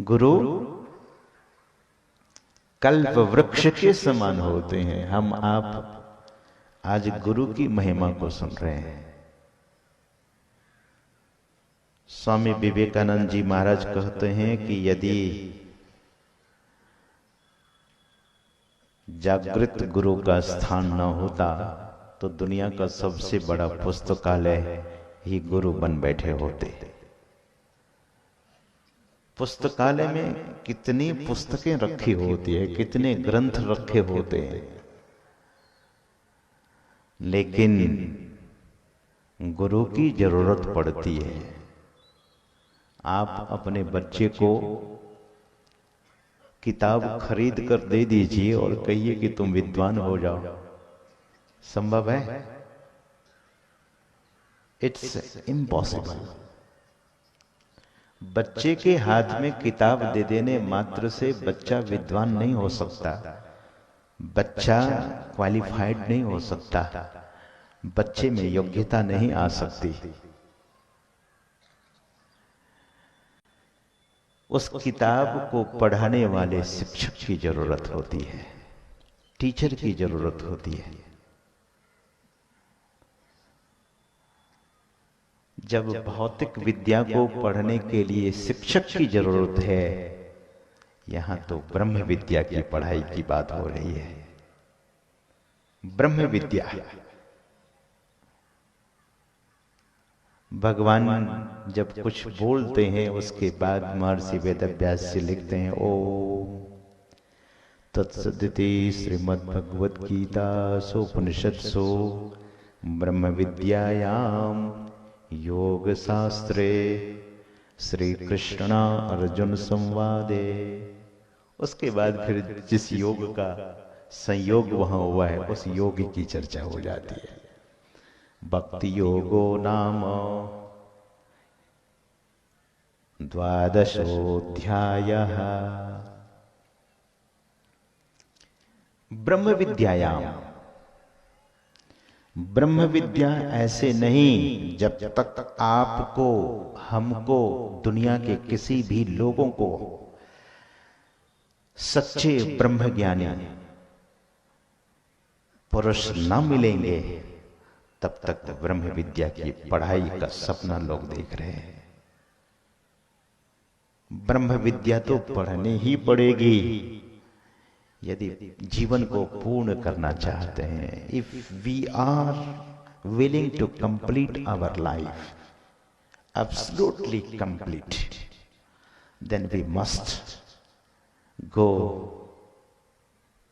गुरु कल्प वृक्ष के समान होते हैं। हम आप आज गुरु की महिमा को सुन रहे हैं। स्वामी विवेकानंद जी महाराज कहते हैं कि यदि जागृत गुरु का स्थान न होता तो दुनिया का सबसे बड़ा पुस्तकालय ही गुरु बन बैठे होते। पुस्तकालय में कितनी पुस्तकें रखी होती है, कितने ग्रंथ रखे होते हैं, लेकिन गुरु की जरूरत पड़ती है। आप अपने बच्चे को किताब खरीद कर दे दीजिए और कहिए कि तुम विद्वान हो जाओ, संभव है? It's impossible. बच्चे के हाथ में किताब दे देने मात्र से बच्चा विद्वान नहीं हो सकता, बच्चा क्वालिफाइड नहीं हो सकता, बच्चे में योग्यता नहीं आ सकती। उस किताब को पढ़ाने वाले शिक्षक की जरूरत होती है, टीचर की जरूरत होती है। जब भौतिक विद्या को पढ़ने के लिए शिक्षक की जरूरत है, यहां तो ब्रह्म विद्या की पढ़ाई की बात हो रही है। ब्रह्म विद्या, भगवान जब कुछ बोलते हैं उसके बाद महर्षि वेदव्यास जी लिखते हैं, ओम तत्सदिति श्रीमद्भगवद गीता सोपनिषत्सु ब्रह्म विद्यायाम योग शास्त्रे श्री कृष्ण अर्जुन संवादे। उसके बाद फिर जिस योग का संयोग वहां हुआ है उस योग की चर्चा हो जाती है। भक्ति योगो नाम द्वादशोऽध्यायः। ब्रह्म विद्यायाम, ब्रह्म विद्या ऐसे नहीं जब तक आपको, हमको, दुनिया के किसी भी लोगों को सच्चे ब्रह्म ज्ञानी पुरुष न मिलेंगे तब तक ब्रह्म विद्या की पढ़ाई का सपना लोग देख रहे हैं। ब्रह्म विद्या तो पढ़नी ही पड़ेगी यदि जीवन को पूर्ण करना चाहते हैं। If we are willing to complete our life, absolutely complete, then we must go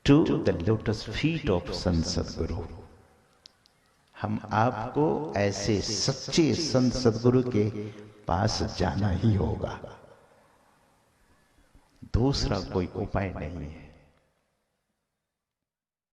to the lotus feet of Sant Sadguru. हम आपको ऐसे सच्चे संत सद्गुरु के पास जाना ही होगा, दूसरा कोई उपाय नहीं है।